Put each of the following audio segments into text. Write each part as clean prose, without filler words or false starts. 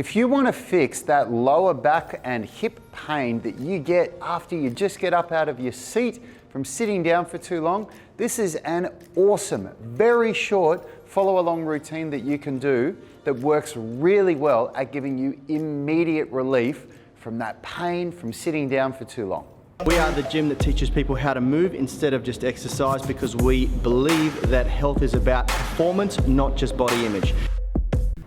If you want to fix that lower back and hip pain that you get after you just get up out of your seat from sitting down for too long, this is an awesome, very short follow-along routine that you can do that works really well at giving you immediate relief from that pain from sitting down for too long. We are the gym that teaches people how to move instead of just exercise, because we believe that health is about performance, not just body image.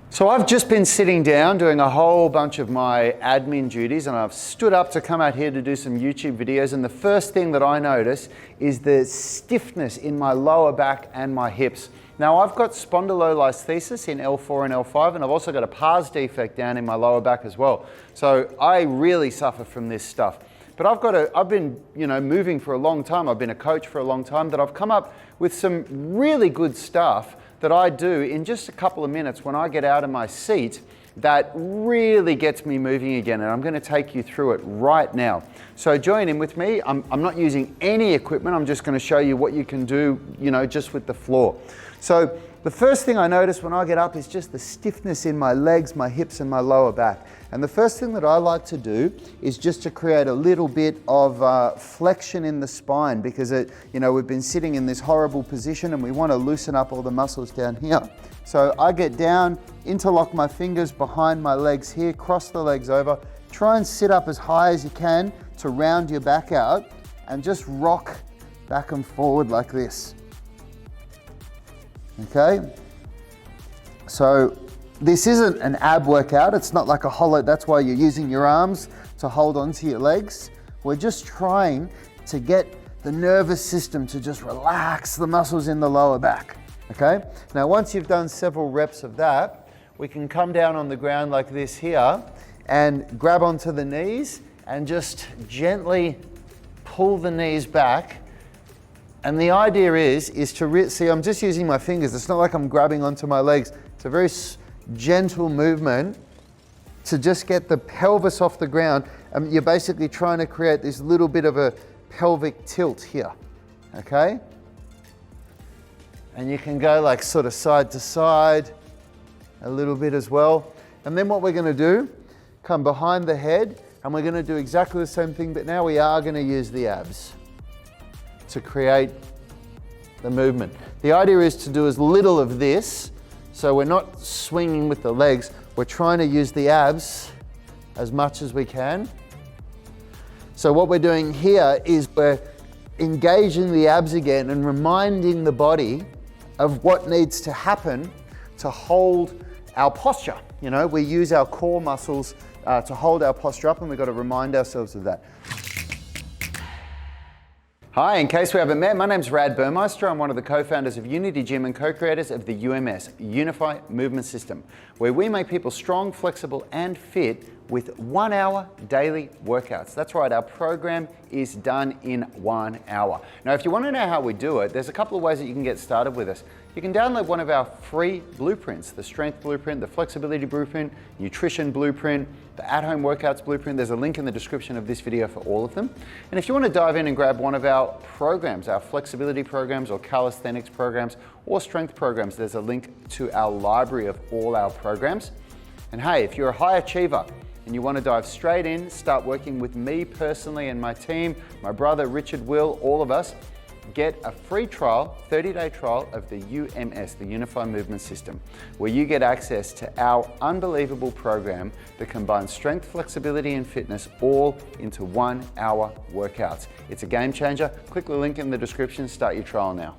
So I've just been sitting down doing a whole bunch of my admin duties, and I've stood up to come out here to do some YouTube videos, and the first thing that I notice is the stiffness in my lower back and my hips. Now I've got spondylolisthesis in L4 and L5, and I've also got a pars defect down in my lower back as well. So I really suffer from this stuff. But I've been moving for a long time. I've been a coach for a long time, that I've come up with some really good stuff that I do in just a couple of minutes when I get out of my seat that really gets me moving again, and I'm going to take you through it right now. So join in with me. I'm not using any equipment. I'm just going to show you what you can do, just with the floor. So the first thing I notice when I get up is just the stiffness in my legs, my hips, and my lower back. And the first thing that I like to do is just to create a little bit of flexion in the spine, because we've been sitting in this horrible position and we want to loosen up all the muscles down here. So I get down, interlock my fingers behind my legs here, cross the legs over, try and sit up as high as you can to round your back out, and just rock back and forward like this. Okay? So this isn't an ab workout. It's not like a hollow, that's why you're using your arms to hold onto your legs. We're just trying to get the nervous system to just relax the muscles in the lower back. Okay? Now once you've done several reps of that, we can come down on the ground like this here and grab onto the knees and just gently pull the knees back. And the idea is to see, I'm just using my fingers. It's not like I'm grabbing onto my legs. It's a very gentle movement to just get the pelvis off the ground. You're basically trying to create this little bit of a pelvic tilt here, okay? And you can go like sort of side to side a little bit as well. And then what we're gonna do, come behind the head, and we're gonna do exactly the same thing, but now we are gonna use the abs to create the movement. The idea is to do as little of this, so we're not swinging with the legs, we're trying to use the abs as much as we can. So what we're doing here is we're engaging the abs again and reminding the body of what needs to happen to hold our posture. We use our core muscles to hold our posture up, and we've got to remind ourselves of that. Hi, in case we haven't met, my name's Rad Burmeister. I'm one of the co-founders of Unity Gym and co-creators of the UMS, Unify Movement System, where we make people strong, flexible, and fit with 1 hour daily workouts. That's right, our program is done in 1 hour. Now, if you want to know how we do it, there's a couple of ways that you can get started with us. You can download one of our free blueprints, the strength blueprint, the flexibility blueprint, nutrition blueprint, the at-home workouts blueprint. There's a link in the description of this video for all of them. And if you want to dive in and grab one of our programs, our flexibility programs or calisthenics programs or strength programs, there's a link to our library of all our programs. And hey, if you're a high achiever and you want to dive straight in, start working with me personally and my team, my brother, Richard, Will, all of us, get a free trial, 30-day trial of the UMS, the Unified Movement System, where you get access to our unbelievable program that combines strength, flexibility, and fitness all into 1 hour workouts. It's a game changer. Click the link in the description, start your trial now.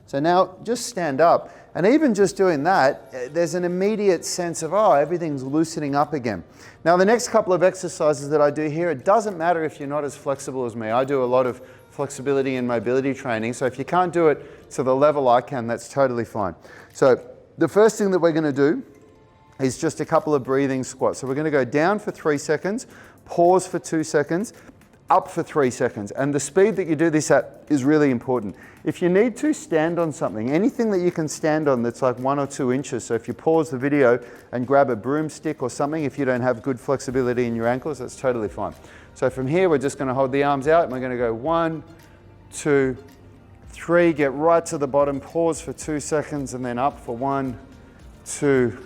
So now just stand up, and even just doing that, there's an immediate sense of, oh, everything's loosening up again. Now the next couple of exercises that I do here, it doesn't matter if you're not as flexible as me. I do a lot of flexibility and mobility training, so if you can't do it to the level I can, that's totally fine. So the first thing that we're going to do is just a couple of breathing squats. So we're going to go down for 3 seconds, pause for 2 seconds, up for 3 seconds. And the speed that you do this at is really important. If you need to stand on something, anything that you can stand on that's like 1 or 2 inches, so if you pause the video and grab a broomstick or something, if you don't have good flexibility in your ankles, that's totally fine. So from here, we're just going to hold the arms out and we're going to go 1, 2, 3, get right to the bottom, pause for 2 seconds and then up for 1, 2,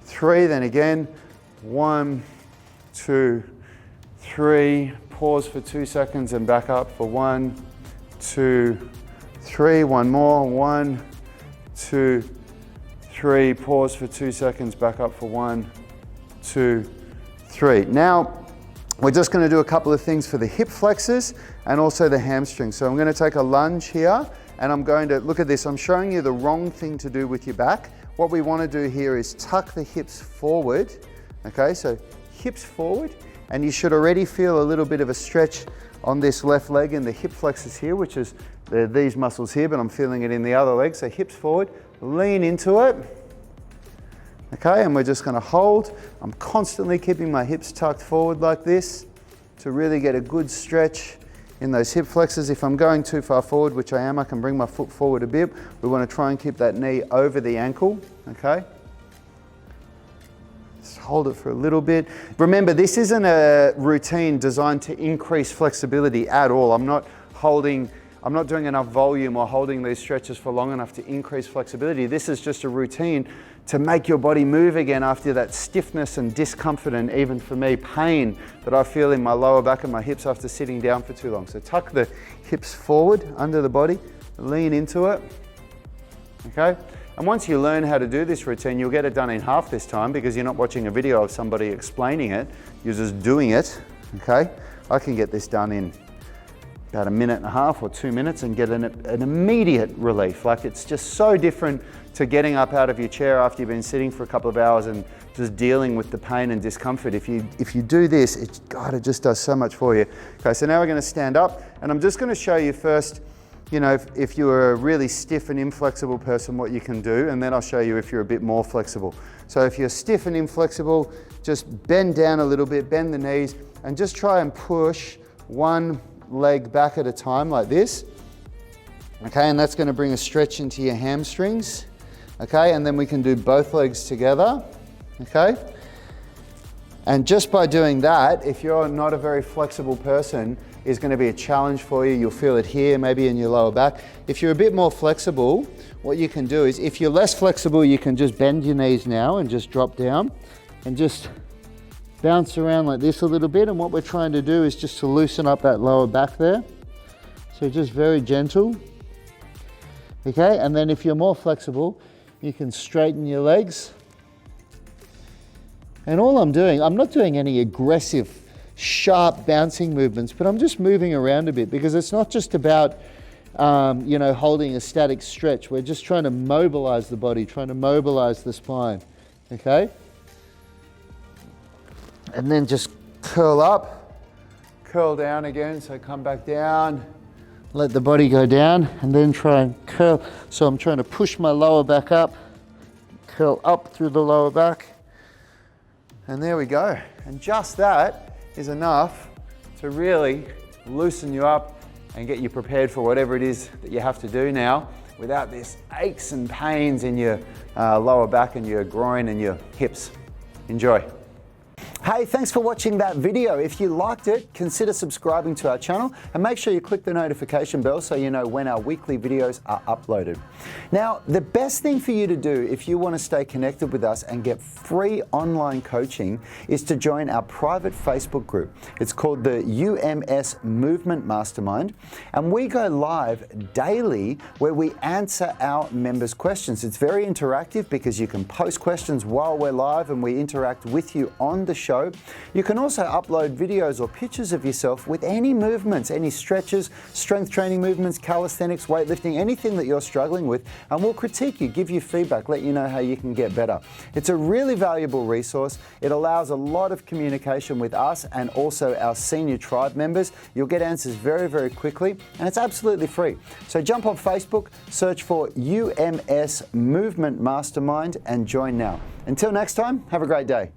3, then again 1, 2, 3. Pause for 2 seconds and back up for 1, 2, 3. One more. 1, 2, 3. Pause for 2 seconds, back up for 1, 2, 3. Now, we're just going to do a couple of things for the hip flexors and also the hamstrings. So I'm going to take a lunge here and I'm going to, look at this, I'm showing you the wrong thing to do with your back. What we want to do here is tuck the hips forward. Okay, so hips forward, and you should already feel a little bit of a stretch on this left leg and the hip flexors here, which is these muscles here, but I'm feeling it in the other leg. So hips forward, lean into it. Okay, and we're just going to hold. I'm constantly keeping my hips tucked forward like this to really get a good stretch in those hip flexors. If I'm going too far forward, which I am, I can bring my foot forward a bit. We want to try and keep that knee over the ankle, okay? Just hold it for a little bit. Remember, this isn't a routine designed to increase flexibility at all. I'm not doing enough volume or holding these stretches for long enough to increase flexibility. This is just a routine to make your body move again after that stiffness and discomfort, and even for me, pain that I feel in my lower back and my hips after sitting down for too long. So tuck the hips forward under the body, lean into it, okay? And once you learn how to do this routine, you'll get it done in half this time because you're not watching a video of somebody explaining it, you're just doing it, okay? I can get this done in about 1.5 minutes or 2 minutes and get an immediate relief. Like, it's just so different to getting up out of your chair after you've been sitting for a couple of hours and just dealing with the pain and discomfort. If you do this, it just does so much for you. Okay, so now we're going to stand up, and I'm just going to show you first, you know, if you're a really stiff and inflexible person, what you can do, and then I'll show you if you're a bit more flexible. So if you're stiff and inflexible, just bend down a little bit, bend the knees, and just try and push one leg back at a time like this. Okay, and that's going to bring a stretch into your hamstrings. Okay, and then we can do both legs together. Okay, and just by doing that, if you're not a very flexible person, is going to be a challenge for you. You'll feel it here, maybe in your lower back. If you're a bit more flexible, what you can do is, if you're less flexible, you can just bend your knees now and just drop down and just bounce around like this a little bit. And what we're trying to do is just to loosen up that lower back there. So just very gentle. Okay, and then if you're more flexible, you can straighten your legs. And all I'm doing, I'm not doing any aggressive, sharp bouncing movements, but I'm just moving around a bit, because it's not just about you know, holding a static stretch. We're just trying to mobilize the body, trying to mobilize the spine. Okay? And then just curl up, curl down again, so come back down, let the body go down, and then try and curl. So I'm trying to push my lower back up, curl up through the lower back, and there we go. And just that is enough to really loosen you up and get you prepared for whatever it is that you have to do now, without this aches and pains in your lower back and your groin and your hips. Enjoy. Hey, thanks for watching that video. If you liked it, consider subscribing to our channel and make sure you click the notification bell so you know when our weekly videos are uploaded. Now, the best thing for you to do if you want to stay connected with us and get free online coaching is to join our private Facebook group. It's called the UMS Movement Mastermind, and we go live daily where we answer our members' questions. It's very interactive because you can post questions while we're live and we interact with you on the show. You can also upload videos or pictures of yourself with any movements, any stretches, strength training movements, calisthenics, weightlifting, anything that you're struggling with, and we'll critique you, give you feedback, let you know how you can get better. It's a really valuable resource. It allows a lot of communication with us and also our senior tribe members. You'll get answers very, very quickly, and it's absolutely free. So jump on Facebook, search for UMS Movement Mastermind and join now. Until next time, have a great day.